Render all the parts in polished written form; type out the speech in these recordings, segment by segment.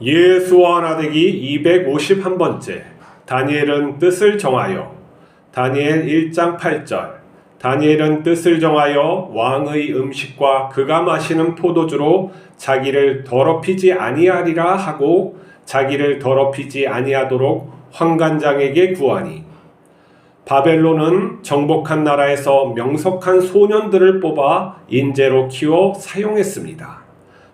예수와 나대기 251번째. 다니엘은 뜻을 정하여. 다니엘 1장 8절. 다니엘은 뜻을 정하여 왕의 음식과 그가 마시는 포도주로 자기를 더럽히지 아니하리라 하고 자기를 더럽히지 아니하도록 환관장에게 구하니. 바벨론은 정복한 나라에서 명석한 소년들을 뽑아 인재로 키워 사용했습니다.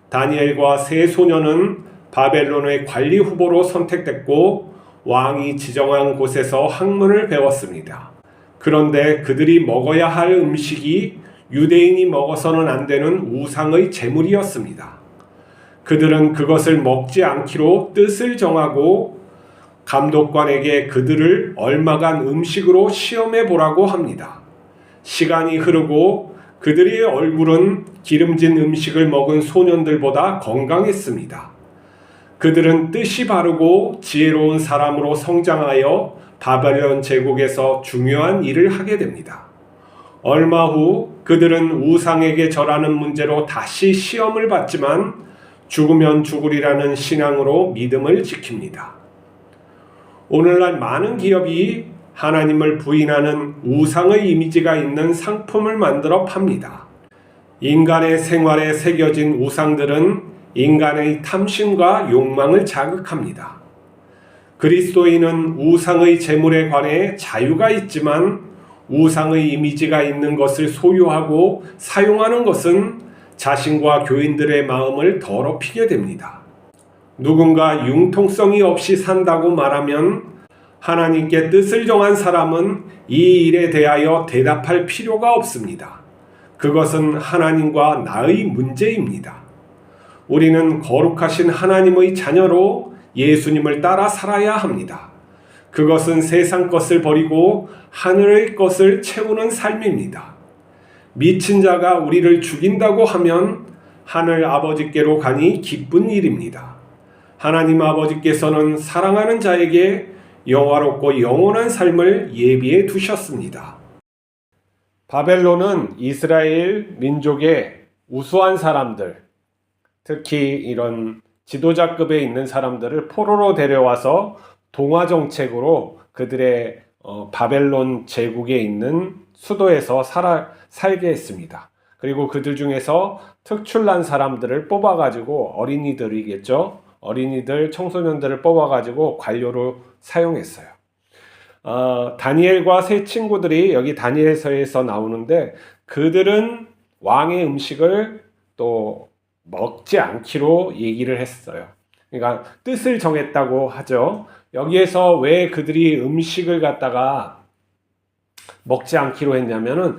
다니엘과 세 소년은 바벨론의 관리 후보로 선택됐고 왕이 지정한 곳에서 학문을 배웠습니다. 그런데 그들이 먹어야 할 음식이 유대인이 먹어서는 안 되는 우상의 제물이었습니다. 그들은 그것을 먹지 않기로 뜻을 정하고 감독관에게 그들을 얼마간 음식으로 시험해 보라고 합니다. 시간이 흐르고 그들의 얼굴은 기름진 음식을 먹은 소년들보다 건강했습니다. 그들은 뜻이 바르고 지혜로운 사람으로 성장하여 바벨론 제국에서 중요한 일을 하게 됩니다. 얼마 후 그들은 우상에게 절하는 문제로 다시 시험을 받지만 죽으면 죽으리라는 신앙으로 믿음을 지킵니다. 오늘날 많은 기업이 하나님을 부인하는 우상의 이미지가 있는 상품을 만들어 팝니다. 인간의 생활에 새겨진 우상들은 인간의 탐심과 욕망을 자극합니다. 그리스도인은 우상의 제물에 관해 자유가 있지만 우상의 이미지가 있는 것을 소유하고 사용하는 것은 자신과 교인들의 마음을 더럽히게 됩니다. 누군가 융통성이 없이 산다고 말하면 하나님께 뜻을 정한 사람은 이 일에 대하여 대답할 필요가 없습니다. 그것은 하나님과 나의 문제입니다. 우리는 거룩하신 하나님의 자녀로 예수님을 따라 살아야 합니다. 그것은 세상 것을 버리고 하늘의 것을 채우는 삶입니다. 미친 자가 우리를 죽인다고 하면 하늘 아버지께로 가니 기쁜 일입니다. 하나님 아버지께서는 사랑하는 자에게 영화롭고 영원한 삶을 예비해 두셨습니다. 바벨론은 이스라엘 민족의 우수한 사람들, 특히 이런 지도자급에 있는 사람들을 포로로 데려와서 동화 정책으로 그들의 바벨론 제국에 있는 수도에서 살게 했습니다. 그리고 그들 중에서 특출난 사람들을 뽑아가지고 어린이들이겠죠. 어린이들, 청소년들을 뽑아가지고 관료로 사용했어요. 다니엘과 세 친구들이 여기 다니엘서에서 나오는데 그들은 왕의 음식을 또 먹지 않기로 얘기를 했어요. 그러니까 뜻을 정했다고 하죠. 여기에서 왜 그들이 음식을 갖다가 먹지 않기로 했냐면은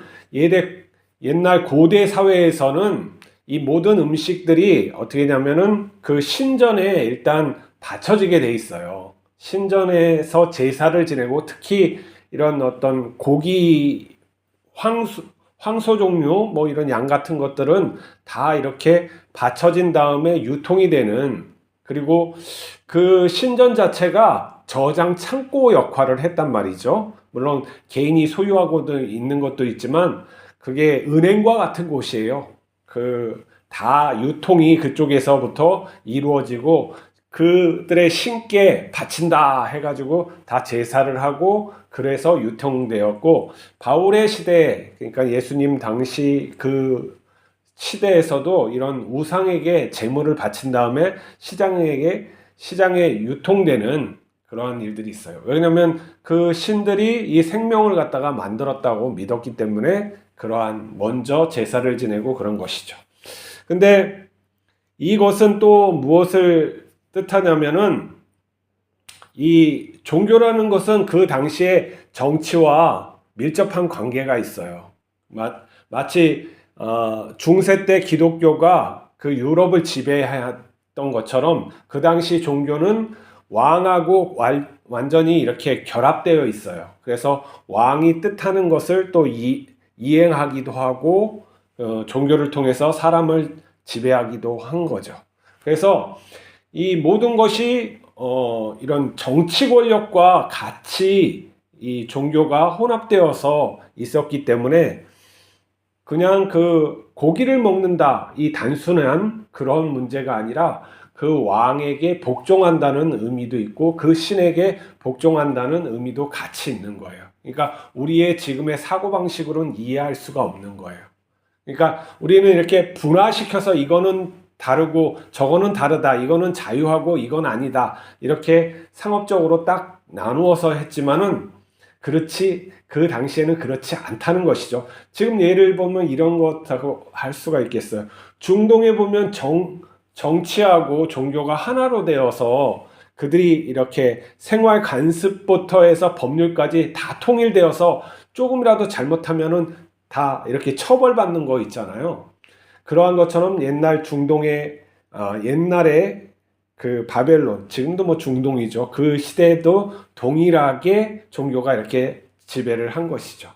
옛날 고대 사회에서는 이 모든 음식들이 어떻게 되냐면은 그 신전에 일단 바쳐지게 돼 있어요. 신전에서 제사를 지내고 특히 이런 어떤 고기, 황소 종류, 뭐 이런 양 같은 것들은 다 이렇게 바쳐진 다음에 유통이 되는, 그리고 그 신전 자체가 저장 창고 역할을 했단 말이죠. 물론 개인이 소유하고 있는 것도 있지만 그게 은행과 같은 곳이에요. 다 유통이 그쪽에서부터 이루어지고 그들의 신께 바친다 해가지고 다 제사를 하고 그래서 유통되었고, 바울의 시대, 그러니까 예수님 당시 그 시대에서도 이런 우상에게 제물을 바친 다음에 시장에 유통되는 그러한 일들이 있어요. 왜냐하면 그 신들이 이 생명을 갖다가 만들었다고 믿었기 때문에 그러한 먼저 제사를 지내고 그런 것이죠. 근데 이것은 또 무엇을 뜻하냐면은 이 종교라는 것은 그 당시에 정치와 밀접한 관계가 있어요. 마치 중세 때 기독교가 그 유럽을 지배했던 것처럼 그 당시 종교는 왕하고 완전히 이렇게 결합되어 있어요. 그래서 왕이 뜻하는 것을 또 이행하기도 하고 종교를 통해서 사람을 지배하기도 한 거죠. 그래서 이 모든 것이 이런 정치 권력과 같이 이 종교가 혼합되어서 있었기 때문에 그냥 그 고기를 먹는다 이 단순한 그런 문제가 아니라 그 왕에게 복종한다는 의미도 있고 그 신에게 복종한다는 의미도 같이 있는 거예요. 그러니까 우리의 지금의 사고방식으로는 이해할 수가 없는 거예요. 그러니까 우리는 이렇게 분화시켜서 이거는 다르고 저거는 다르다, 이거는 자유하고 이건 아니다, 이렇게 상업적으로 딱 나누어서 했지만은 그 당시에는 그렇지 않다는 것이죠. 지금 예를 보면 이런 것하고 할 수가 있겠어요. 중동에 보면 정치하고 종교가 하나로 되어서 그들이 이렇게 생활 간습부터 해서 법률까지 다 통일되어서 조금이라도 잘못하면은 다 이렇게 처벌받는 거 있잖아요. 그러한 것처럼 옛날 중동의 옛날에 그 바벨론, 지금도 뭐 중동이죠. 그 시대에도 동일하게 종교가 이렇게 지배를 한 것이죠.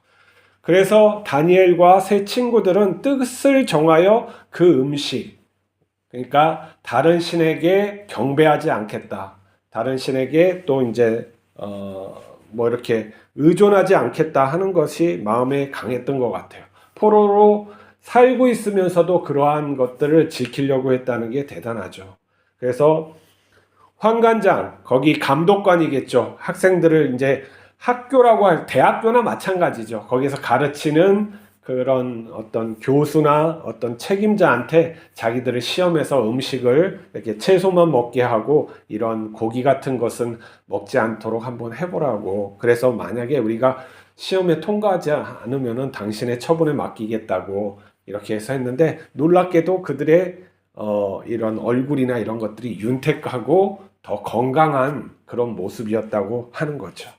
그래서 다니엘과 세 친구들은 뜻을 정하여 그 음식, 그러니까 다른 신에게 경배하지 않겠다, 다른 신에게 또 이제 뭐 이렇게 의존하지 않겠다 하는 것이 마음에 강했던 것 같아요. 포로로 살고 있으면서도 그러한 것들을 지키려고 했다는 게 대단하죠. 그래서 환관장, 거기 감독관이겠죠. 학생들을 이제 학교라고 대학교나 마찬가지죠. 거기서 가르치는 그런 어떤 교수나 어떤 책임자한테 자기들을 시험해서 음식을 이렇게 채소만 먹게 하고 이런 고기 같은 것은 먹지 않도록 한번 해보라고. 그래서 만약에 우리가 시험에 통과하지 않으면은 당신의 처분에 맡기겠다고 이렇게 해서 했는데, 놀랍게도 그들의 이런 얼굴이나 이런 것들이 윤택하고 더 건강한 그런 모습이었다고 하는 거죠.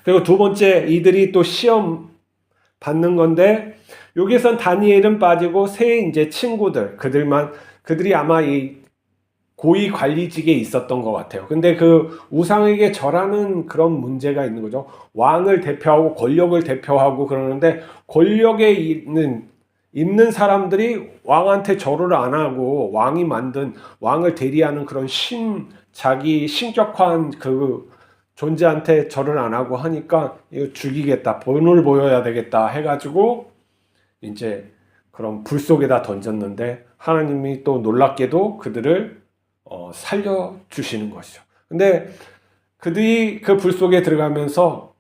그리고 두 번째, 이들이 또 시험 받는 건데, 여기선 다니엘은 빠지고 세 이제 친구들, 그들이 아마 이 고위 관리직에 있었던 것 같아요. 근데 그 우상에게 절하는 그런 문제가 있는 거죠. 왕을 대표하고 권력을 대표하고 그러는데, 권력에 있는 사람들이 왕한테 절을 안 하고 왕이 만든, 왕을 대리하는 그런 자기 신격화한 그 존재한테 절을 안 하고 하니까 이거 죽이겠다, 본을 보여야 되겠다 해가지고 이제 그런 불 속에다 던졌는데, 하나님이 또 놀랍게도 그들을 살려주시는 것이죠. 근데 그들이 그 불 속에 들어가면서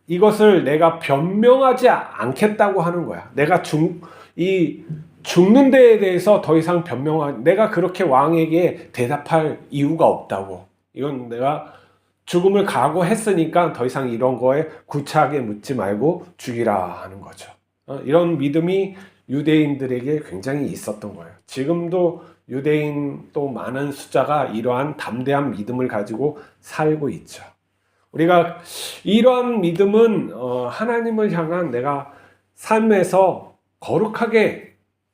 이것을 내가 변명하지 않겠다고 하는 거야. 내가 죽는 데에 대해서 더 이상 내가 그렇게 왕에게 대답할 이유가 없다고. 이건 내가 죽음을 각오했으니까 더 이상 이런 거에 구차하게 묻지 말고 죽이라 하는 거죠. 이런 믿음이 유대인들에게 굉장히 있었던 거예요. 지금도 유대인 또 많은 숫자가 이러한 담대한 믿음을 가지고 살고 있죠. 우리가 이러한 믿음은 하나님을 향한 내가 삶에서 거룩하게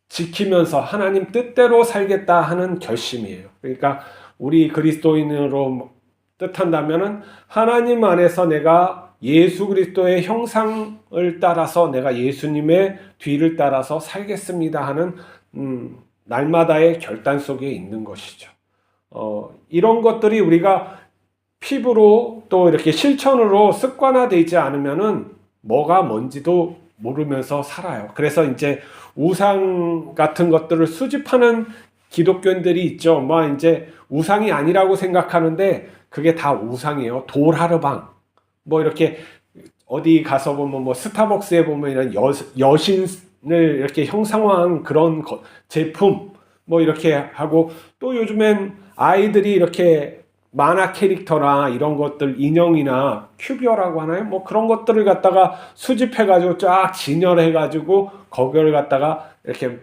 지키면서 하나님 뜻대로 살겠다 하는 결심이에요. 그러니까 우리 그리스도인으로 뜻한다면은 하나님 안에서 내가 예수 그리스도의 형상을 따라서 내가 예수님의 뒤를 따라서 살겠습니다 하는 날마다의 결단 속에 있는 것이죠. 이런 것들이 우리가 피부로 또 이렇게 실천으로 습관화되지 않으면은 뭐가 뭔지도 모르면서 살아요. 그래서 이제 우상 같은 것들을 수집하는 기독교인들이 있죠. 뭐 이제 우상이 아니라고 생각하는데 그게 다 우상이에요. 돌하르방. 뭐 이렇게 어디 가서 보면 뭐 스타벅스에 보면 이런 여신을 이렇게 형상화한 그런 제품 뭐 이렇게 하고, 또 요즘엔 아이들이 이렇게 만화 캐릭터나 이런 것들, 인형이나 큐비어라고 하나요? 뭐 그런 것들을 갖다가 수집해가지고 쫙 진열해가지고 거기를 갖다가 이렇게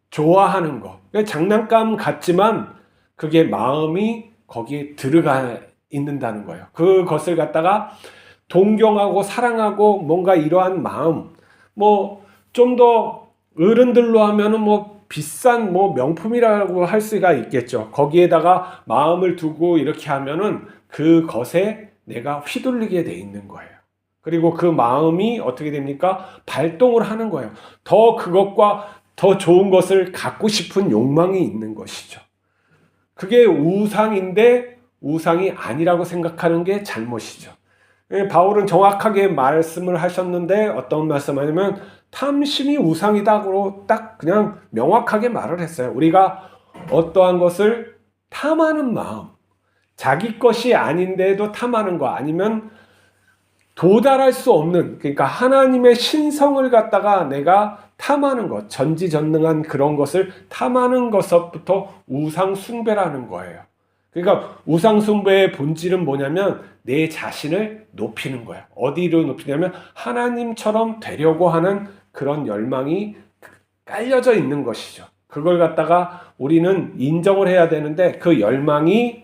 좋아하는 거. 장난감 같지만 그게 마음이 거기에 들어가 있는다는 거예요. 그것을 갖다가 동경하고 사랑하고 뭔가 이러한 마음, 뭐 좀 더 어른들로 하면은 뭐 비싼 뭐 명품이라고 할 수가 있겠죠. 거기에다가 마음을 두고 이렇게 하면은 그것에 내가 휘둘리게 돼 있는 거예요. 그리고 그 마음이 어떻게 됩니까? 발동을 하는 거예요. 더 그것과 더 좋은 것을 갖고 싶은 욕망이 있는 것이죠. 그게 우상인데 우상이 아니라고 생각하는 게 잘못이죠. 바울은 정확하게 말씀을 하셨는데, 어떤 말씀하냐면 탐심이 우상이다고 딱 그냥 명확하게 말을 했어요. 우리가 어떠한 것을 탐하는 마음, 자기 것이 아닌데도 탐하는 거, 아니면 도달할 수 없는, 그러니까 하나님의 신성을 갖다가 내가 탐하는 것, 전지전능한 그런 것을 탐하는 것부터 우상 숭배라는 거예요. 그러니까 우상 숭배의 본질은 뭐냐면 내 자신을 높이는 거야. 어디로 높이냐면 하나님처럼 되려고 하는 그런 열망이 깔려져 있는 것이죠. 그걸 갖다가 우리는 인정을 해야 되는데, 그 열망이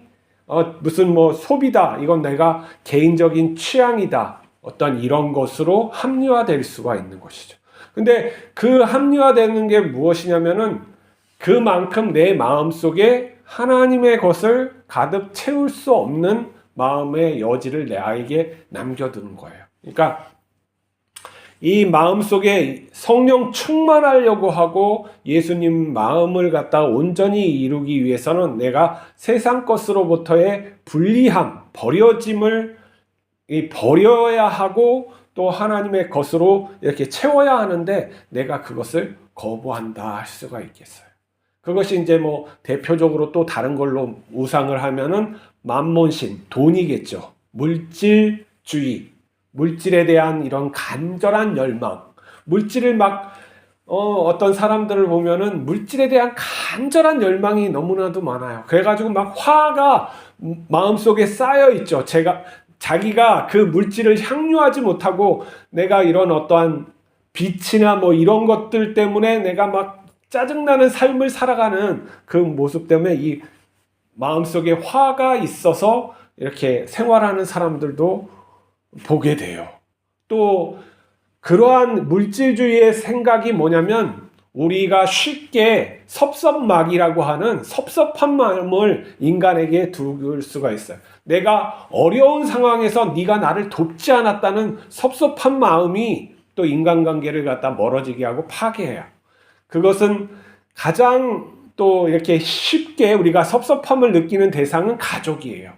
무슨 뭐 소비다, 이건 내가 개인적인 취향이다, 어떤 이런 것으로 합리화될 수가 있는 것이죠. 근데 그 합리화되는 게 무엇이냐면은 그만큼 내 마음속에 하나님의 것을 가득 채울 수 없는 마음의 여지를 나에게 남겨두는 거예요. 그러니까 이 마음속에 성령 충만하려고 하고 예수님 마음을 갖다 온전히 이루기 위해서는 내가 세상 것으로부터의 불리함, 버려짐을 버려야 하고 또 하나님의 것으로 이렇게 채워야 하는데, 내가 그것을 거부한다 할 수가 있겠어요. 그것이 이제 뭐 대표적으로 또 다른 걸로 우상을 하면은 만몬신, 돈이겠죠. 물질주의, 물질에 대한 이런 간절한 열망, 물질을 막 어떤 사람들을 보면은 물질에 대한 간절한 열망이 너무나도 많아요. 그래가지고 막 화가 마음속에 쌓여 있죠. 자기가 그 물질을 향유하지 못하고 내가 이런 어떠한 빛이나 뭐 이런 것들 때문에 내가 막 짜증나는 삶을 살아가는 그 모습 때문에 이 마음속에 화가 있어서 이렇게 생활하는 사람들도 보게 돼요. 또 그러한 물질주의의 생각이 뭐냐면, 우리가 쉽게 섭섭막이라고 하는 섭섭한 마음을 인간에게 둘 수가 있어요. 내가 어려운 상황에서 네가 나를 돕지 않았다는 섭섭한 마음이 또 인간관계를 갖다 멀어지게 하고 파괴해요. 그것은 가장 또 이렇게 쉽게 우리가 섭섭함을 느끼는 대상은 가족이에요.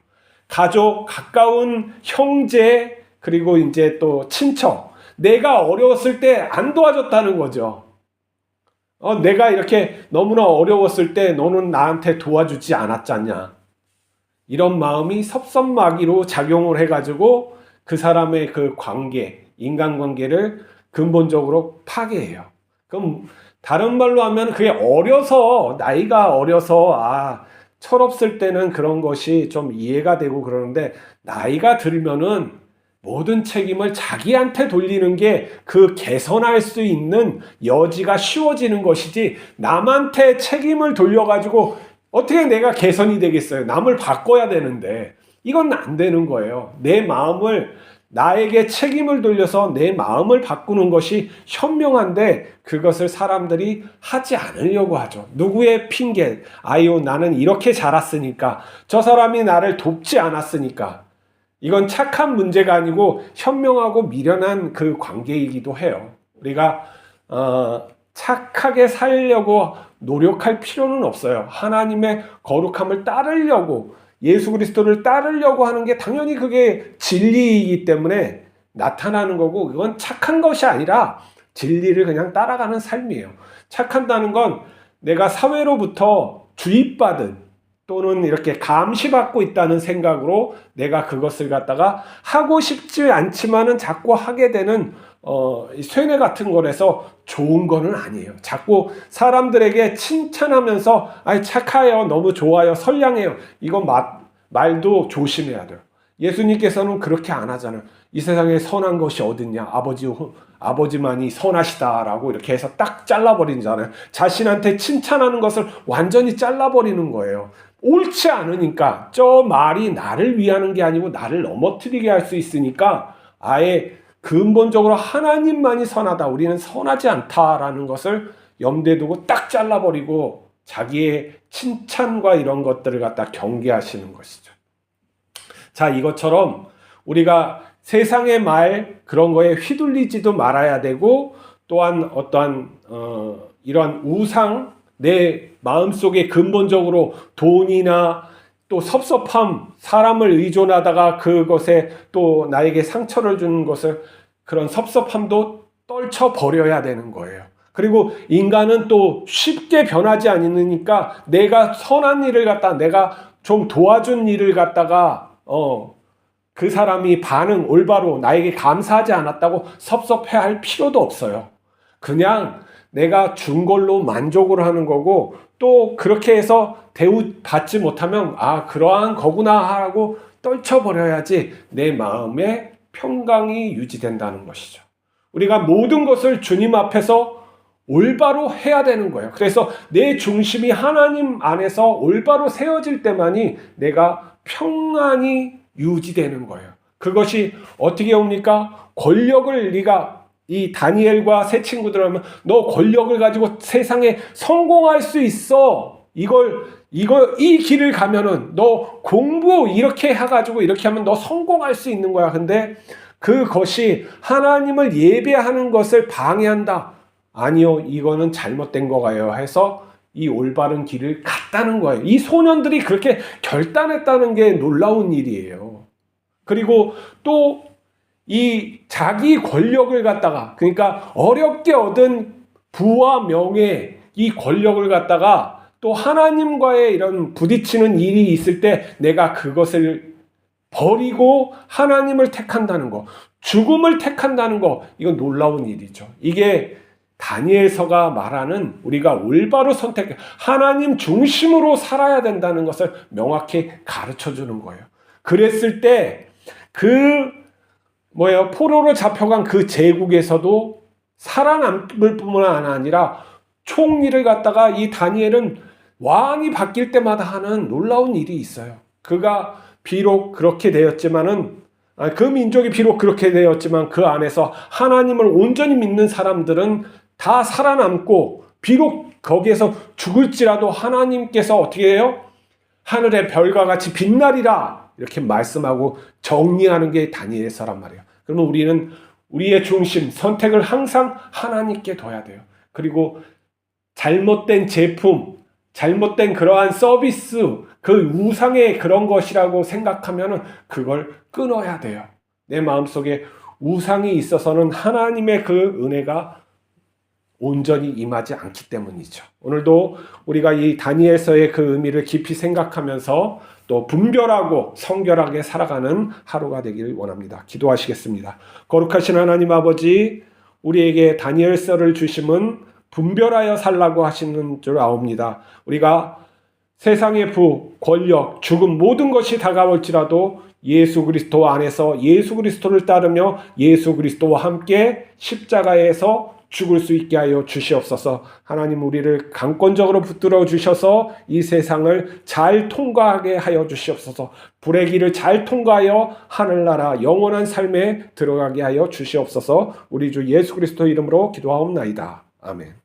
가족, 가까운 형제, 그리고 이제 또 친척. 내가 어려웠을 때 안 도와줬다는 거죠. 내가 이렇게 너무나 어려웠을 때 너는 나한테 도와주지 않았잖냐. 이런 마음이 섭섭마귀로 작용을 해가지고 그 사람의 그 관계, 인간관계를 근본적으로 파괴해요. 그럼 다른 말로 하면 그게 나이가 어려서 철없을 때는 그런 것이 좀 이해가 되고 그러는데, 나이가 들면은 모든 책임을 자기한테 돌리는 게 그 개선할 수 있는 여지가 쉬워지는 것이지, 남한테 책임을 돌려가지고 어떻게 내가 개선이 되겠어요? 남을 바꿔야 되는데 이건 안 되는 거예요. 내 마음을, 나에게 책임을 돌려서 내 마음을 바꾸는 것이 현명한데, 그것을 사람들이 하지 않으려고 하죠. 누구의 핑계, 아유 나는 이렇게 자랐으니까, 저 사람이 나를 돕지 않았으니까. 이건 착한 문제가 아니고 현명하고 미련한 그 관계이기도 해요. 우리가 착하게 살려고 노력할 필요는 없어요. 하나님의 거룩함을 따르려고, 예수 그리스도를 따르려고 하는 게 당연히 그게 진리이기 때문에 나타나는 거고, 그건 착한 것이 아니라 진리를 그냥 따라가는 삶이에요. 착한다는 건 내가 사회로부터 주입받은 또는 이렇게 감시받고 있다는 생각으로 내가 그것을 갖다가 하고 싶지 않지만은 자꾸 하게 되는 쇠뇌 같은 거라서 좋은 거는 아니에요. 자꾸 사람들에게 칭찬하면서 착해요, 너무 좋아요, 선량해요, 이건 말도 조심해야 돼요. 예수님께서는 그렇게 안 하잖아요. 이 세상에 선한 것이 어딨냐, 아버지만이 선하시다라고 이렇게 해서 딱 잘라버리잖아요. 자신한테 칭찬하는 것을 완전히 잘라버리는 거예요. 옳지 않으니까, 저 말이 나를 위하는 게 아니고 나를 넘어뜨리게 할 수 있으니까 아예 근본적으로 하나님만이 선하다, 우리는 선하지 않다라는 것을 염두에 두고 딱 잘라버리고 자기의 칭찬과 이런 것들을 갖다 경계하시는 것이죠. 자, 이것처럼 우리가 세상의 말 그런 거에 휘둘리지도 말아야 되고, 또한 어떠한 이러한 우상, 내 마음속에 근본적으로 돈이나 또 섭섭함, 사람을 의존하다가 그것에 또 나에게 상처를 주는 것을, 그런 섭섭함도 떨쳐 버려야 되는 거예요. 그리고 인간은 또 쉽게 변하지 않으니까 내가 선한 일을 갖다 내가 좀 도와준 일을 갖다가 그 사람이 반응 올바로 나에게 감사하지 않았다고 섭섭해할 필요도 없어요. 그냥 내가 준 걸로 만족을 하는 거고 또 그렇게 해서 대우받지 못하면 그러한 거구나 하고 떨쳐버려야지 내 마음에 평강이 유지된다는 것이죠. 우리가 모든 것을 주님 앞에서 올바로 해야 되는 거예요. 그래서 내 중심이 하나님 안에서 올바로 세워질 때만이 내가 평안이 유지되는 거예요. 그것이 어떻게 옵니까? 권력을 네가 이 다니엘과 세 친구들 하면 너 권력을 가지고 세상에 성공할 수 있어. 이 길을 가면은 너 공부 이렇게 해가지고 이렇게 하면 너 성공할 수 있는 거야. 근데 그것이 하나님을 예배하는 것을 방해한다. 아니요, 이거는 잘못된 거가요 해서 이 올바른 길을 갔다는 거예요. 이 소년들이 그렇게 결단했다는 게 놀라운 일이에요. 그리고 또 이 자기 권력을 갖다가 그러니까 어렵게 얻은 부와 명예 이 권력을 갖다가 또 하나님과의 이런 부딪히는 일이 있을 때 내가 그것을 버리고 하나님을 택한다는 거, 죽음을 택한다는 거, 이건 놀라운 일이죠. 이게 다니엘서가 말하는 우리가 올바로 선택, 하나님 중심으로 살아야 된다는 것을 명확히 가르쳐 주는 거예요. 그랬을 때 포로로 잡혀간 그 제국에서도 살아남을 뿐만 아니라 총리를 갖다가 이 다니엘은 왕이 바뀔 때마다 하는 놀라운 일이 있어요. 그가 비록 그렇게 되었지만은 그 민족이 비록 그렇게 되었지만 그 안에서 하나님을 온전히 믿는 사람들은 다 살아남고 비록 거기에서 죽을지라도 하나님께서 어떻게 해요? 하늘의 별과 같이 빛나리라 이렇게 말씀하고 정리하는 게 다니엘서란 말이에요. 그러면 우리는 우리의 중심, 선택을 항상 하나님께 둬야 돼요. 그리고 잘못된 제품, 잘못된 그러한 서비스, 그 우상의 그런 것이라고 생각하면 그걸 끊어야 돼요. 내 마음속에 우상이 있어서는 하나님의 그 은혜가 온전히 임하지 않기 때문이죠. 오늘도 우리가 이 다니엘서의 그 의미를 깊이 생각하면서 또 분별하고 성결하게 살아가는 하루가 되길 원합니다. 기도하시겠습니다. 거룩하신 하나님 아버지, 우리에게 다니엘서를 주심은 분별하여 살라고 하시는 줄 아옵니다. 우리가 세상의 부, 권력, 죽음 모든 것이 다가올지라도 예수 그리스도 안에서 예수 그리스도를 따르며 예수 그리스도와 함께 십자가에서 죽을 수 있게 하여 주시옵소서. 하나님 우리를 강권적으로 붙들어 주셔서 이 세상을 잘 통과하게 하여 주시옵소서. 불의 길을 잘 통과하여 하늘나라 영원한 삶에 들어가게 하여 주시옵소서. 우리 주 예수 그리스도 이름으로 기도하옵나이다. 아멘.